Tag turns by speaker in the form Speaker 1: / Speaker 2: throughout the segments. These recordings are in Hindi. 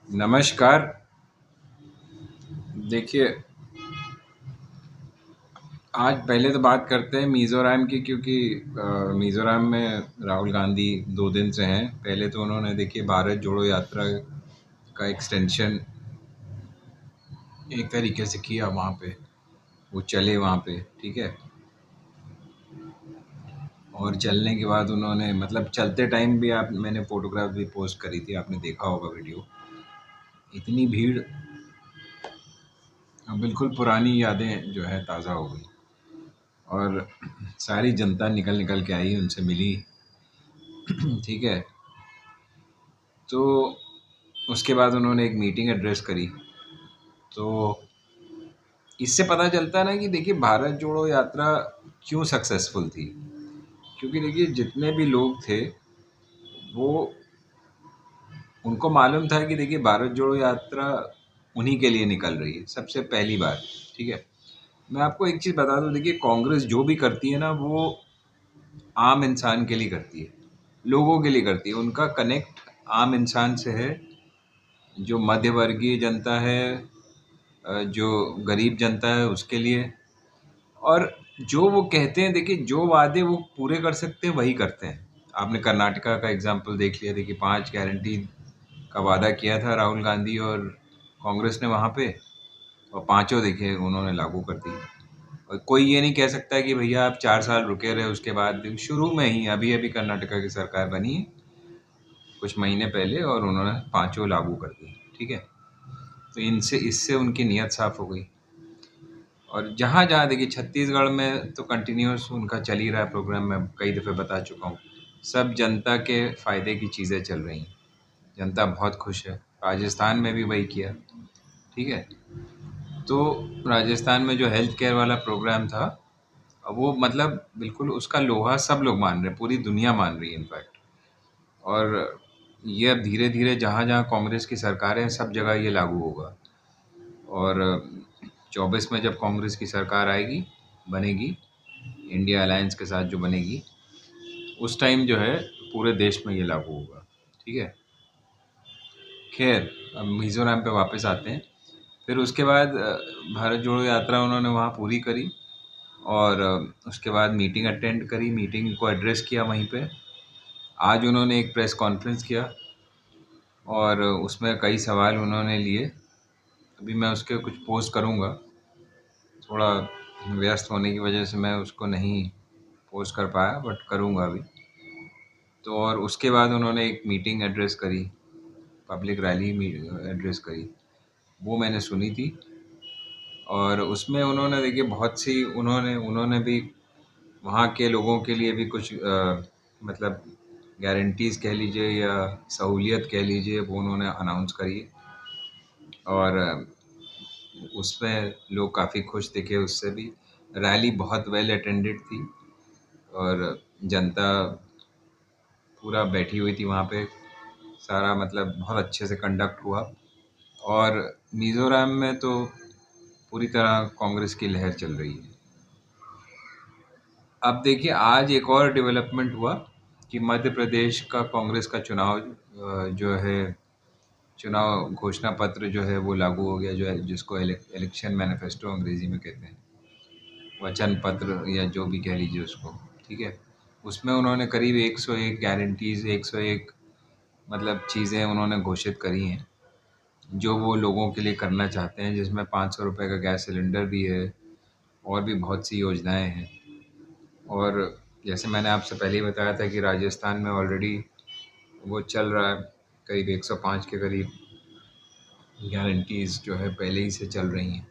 Speaker 1: नमस्कार। देखिए, आज पहले तो बात करते हैं मिज़ोरम की, क्योंकि मिज़ोरम में राहुल गांधी 2 दिन से हैं। पहले तो उन्होंने देखिए भारत जोड़ो यात्रा का एक्सटेंशन एक तरीके से किया वहाँ पे, वो चले वहाँ पे, ठीक है? और चलने के बाद उन्होंने मतलब चलते टाइम भी आप मैंने फ़ोटोग्राफ भी पोस्ट करी थी, आपने देखा होगा वीडियो। इतनी भीड़, बिल्कुल पुरानी यादें जो है ताज़ा हो गई और सारी जनता निकल निकल के आई, उनसे मिली, ठीक है? तो उसके बाद उन्होंने एक मीटिंग एड्रेस करी। तो इससे पता चलता है ना कि देखिए भारत जोड़ो यात्रा क्यों सक्सेसफुल थी। क्योंकि देखिए जितने भी लोग थे वो, उनको मालूम था कि देखिए भारत जोड़ो यात्रा उन्हीं के लिए निकल रही है सबसे पहली बार, ठीक है? मैं आपको एक चीज़ बता दूं, देखिए कांग्रेस जो भी करती है ना, वो आम इंसान के लिए करती है, लोगों के लिए करती है। उनका कनेक्ट आम इंसान से है, जो मध्यवर्गीय जनता है, जो गरीब जनता है उसके लिए। और जो वो कहते हैं, देखिए जो वादे वो पूरे कर सकते हैं वही करते हैं। आपने कर्नाटका का एग्जाम्पल देख लिया, देखिए 5 गारंटी का वादा किया था राहुल गांधी और कांग्रेस ने वहाँ पे, और पांचों देखिए उन्होंने लागू कर दी। और कोई ये नहीं कह सकता कि भैया आप 4 साल रुके रहे, उसके बाद शुरू में ही अभी अभी कर्नाटका की सरकार बनी है कुछ महीने पहले, और उन्होंने पांचों लागू कर दी, ठीक है? तो इनसे इससे उनकी नीयत साफ हो गई। और जहाँ जहाँ देखिए छत्तीसगढ़ में तो कंटिन्यूस उनका चल ही रहा है प्रोग्राम, मैं कई दफ़े बता चुका हूँ। सब जनता के फ़ायदे की चीज़ें चल रही हैं, जनता बहुत खुश है। राजस्थान में भी वही किया, ठीक है? तो राजस्थान में जो हेल्थ केयर वाला प्रोग्राम था, वो मतलब बिल्कुल उसका लोहा सब लोग मान रहे हैं, पूरी दुनिया मान रही है इनफैक्ट। और ये अब धीरे धीरे जहाँ जहाँ कांग्रेस की सरकारें हैं सब जगह ये लागू होगा। और 24 में जब कांग्रेस की सरकार आएगी, बनेगी, इंडिया अलायंस के साथ जो बनेगी, उस टाइम जो है पूरे देश में ये लागू होगा, ठीक है? खैर, अब मिज़ोरम पे वापस आते हैं। फिर उसके बाद भारत जोड़ो यात्रा उन्होंने वहाँ पूरी करी, और उसके बाद मीटिंग अटेंड करी, मीटिंग को एड्रेस किया वहीं पे। आज उन्होंने एक प्रेस कॉन्फ्रेंस किया और उसमें कई सवाल उन्होंने लिए। अभी मैं उसके कुछ पोस्ट करूँगा, थोड़ा व्यस्त होने की वजह से मैं उसको नहीं पोस्ट कर पाया, बट करूँगा अभी। तो और उसके बाद उन्होंने एक मीटिंग एड्रेस करी, पब्लिक रैली एड्रेस करी, वो मैंने सुनी थी। और उसमें उन्होंने देखिए बहुत सी उन्होंने उन्होंने भी वहाँ के लोगों के लिए भी कुछ मतलब गारंटीज़ कह लीजिए या सहूलियत कह लीजिए, वो उन्होंने अनाउंस करी। और उसमें लोग काफ़ी खुश दिखे उससे भी। रैली बहुत वेल अटेंडेड थी और जनता पूरा बैठी हुई थी वहाँ पे, सारा मतलब बहुत अच्छे से कंडक्ट हुआ। और मिज़ोरम में तो पूरी तरह कांग्रेस की लहर चल रही है। अब देखिए आज एक और डेवलपमेंट हुआ कि मध्य प्रदेश का कांग्रेस का चुनाव जो है, चुनाव घोषणा पत्र जो है वो लागू हो गया, जो है जिसको इलेक्शन मैनिफेस्टो अंग्रेजी में कहते हैं, वचन पत्र या जो भी कह लीजिए उसको, ठीक है? उसमें उन्होंने करीब 101 गारंटीज़, 101 मतलब चीज़ें उन्होंने घोषित करी हैं जो वो लोगों के लिए करना चाहते हैं, जिसमें 500 रुपये का गैस सिलेंडर भी है, और भी बहुत सी योजनाएं हैं। और जैसे मैंने आपसे पहले ही बताया था कि राजस्थान में ऑलरेडी वो चल रहा है, करीब 105 के करीब गारंटीज़ जो है पहले ही से चल रही हैं।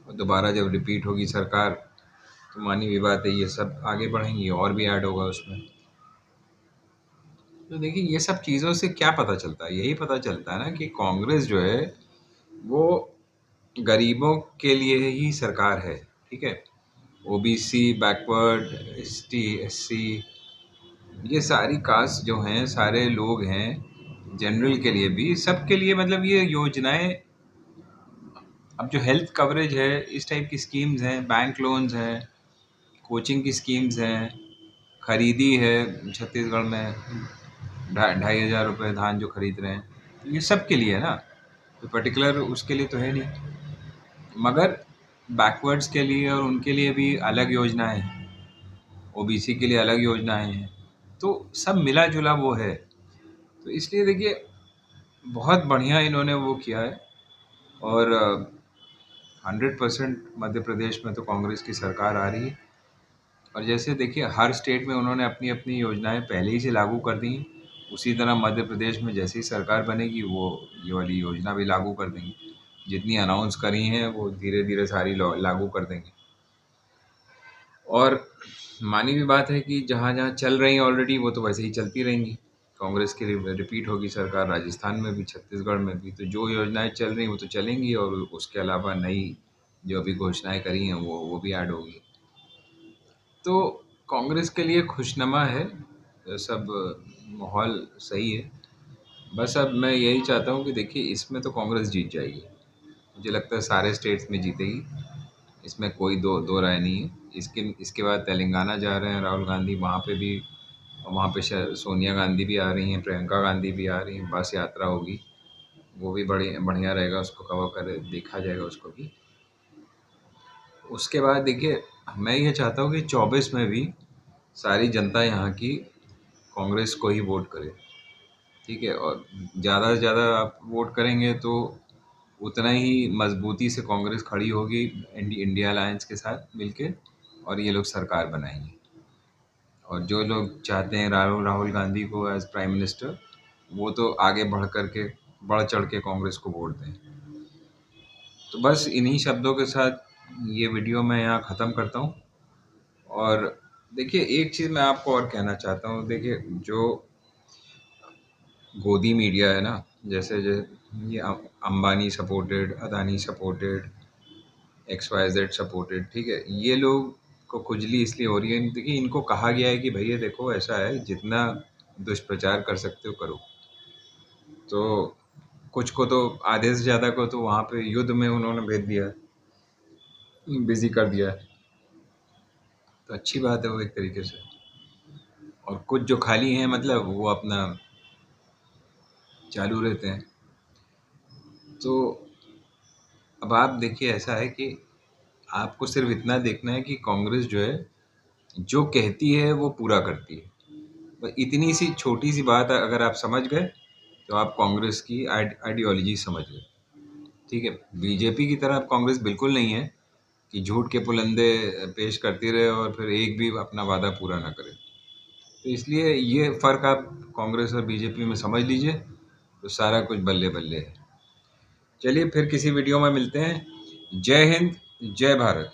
Speaker 1: और दोबारा जब रिपीट होगी सरकार, तो मानी हुई बात है ये सब आगे बढ़ेंगी और भी ऐड होगा उसमें। तो देखिए ये सब चीज़ों से क्या पता चलता है, यही पता चलता है ना कि कांग्रेस जो है वो गरीबों के लिए ही सरकार है, ठीक है? ओबीसी, बैकवर्ड, एसटी, एससी, ये सारी कास्ट जो हैं, सारे लोग हैं, जनरल के लिए भी, सबके लिए मतलब ये योजनाएं। अब जो हेल्थ कवरेज है, इस टाइप की स्कीम्स हैं, बैंक लोन्स हैं, कोचिंग की स्कीम्स हैं, खरीदी है छत्तीसगढ़ में 2,500 रुपये धान जो खरीद रहे हैं, तो ये सब के लिए है ना। पर्टिकुलर उसके लिए तो है नहीं, मगर बैकवर्ड्स के लिए और उनके लिए भी अलग योजनाएं हैं, ओबीसी के लिए अलग योजनाएं हैं, तो सब मिला जुला वो है। तो इसलिए देखिए बहुत बढ़िया इन्होंने वो किया है। और 100% मध्य प्रदेश में तो कांग्रेस की सरकार आ रही है। और जैसे देखिए हर स्टेट में उन्होंने अपनी अपनी योजनाएं पहले ही से लागू कर दी हैं, उसी तरह मध्य प्रदेश में जैसी सरकार बनेगी वो ये वाली योजना भी लागू कर देंगे। जितनी अनाउंस करी हैं वो धीरे धीरे सारी लागू कर देंगे। और मानी भी बात है कि जहाँ जहाँ चल रही हैं ऑलरेडी वो तो वैसे ही चलती रहेंगी। कांग्रेस की रिपीट होगी सरकार राजस्थान में भी, छत्तीसगढ़ में भी, तो जो योजनाएं चल रही हैं वो तो चलेंगी, और उसके अलावा नई जो अभी घोषणाएं करी हैं वो भी ऐड होगी। तो कांग्रेस के लिए खुशनुमा है, सब माहौल सही है। बस अब मैं यही चाहता हूँ कि देखिए इसमें तो कांग्रेस जीत जाएगी, मुझे लगता है सारे स्टेट्स में जीतेगी, इसमें कोई दो राय नहीं है। इसके बाद तेलंगाना जा रहे हैं राहुल गांधी, वहाँ पे भी, वहाँ पे सोनिया गांधी भी आ रही हैं, प्रियंका गांधी भी आ रही हैं, बस यात्रा होगी, वो भी बड़ी बढ़िया रहेगा, उसको कवर कर देखा जाएगा उसको भी। उसके बाद देखिए मैं ये चाहता हूँ कि 24 में भी सारी जनता यहाँ की कांग्रेस को ही वोट करे, ठीक है। और ज़्यादा से ज़्यादा आप वोट करेंगे तो उतना ही मजबूती से कांग्रेस खड़ी होगी इंडिया अलायंस के साथ मिलके, और ये लोग सरकार बनाएंगे। और जो लोग चाहते हैं राहुल राहुल गांधी को एज प्राइम मिनिस्टर, वो तो आगे बढ़ चढ़ के कांग्रेस को वोट दें। तो बस इन्हीं शब्दों के साथ ये वीडियो मैं यहाँ ख़त्म करता हूँ। और देखिए एक चीज़ मैं आपको और कहना चाहता हूँ, देखिए जो गोदी मीडिया है ना, जैसे ये Ambani supported, Adani supported, X Y Z supported, ठीक है, ये लोग को खुजली इसलिए हो रही है। देखिए इनको कहा गया है कि भैया देखो ऐसा है, जितना दुष्प्रचार कर सकते हो करो। तो कुछ को तो, आधे से ज़्यादा को तो वहाँ पे युद्ध में उन्होंने भेज दिया है, बिजी कर दिया है। तो अच्छी बात है वो एक तरीके से। और कुछ जो खाली हैं मतलब वो अपना चालू रहते हैं। तो अब आप देखिए ऐसा है कि आपको सिर्फ इतना देखना है कि कांग्रेस जो है जो कहती है वो पूरा करती है। बस इतनी सी छोटी सी बात अगर आप समझ गए तो आप कांग्रेस की आइडियोलॉजी समझ गए, ठीक है। बीजेपी की तरह कांग्रेस बिल्कुल नहीं है कि झूठ के पुलंदे पेश करती रहे और फिर एक भी अपना वादा पूरा ना करे। तो इसलिए ये फ़र्क आप कांग्रेस और बीजेपी में समझ लीजिए, तो सारा कुछ बल्ले बल्ले है। चलिए फिर किसी वीडियो में मिलते हैं। जय हिंद, जय भारत।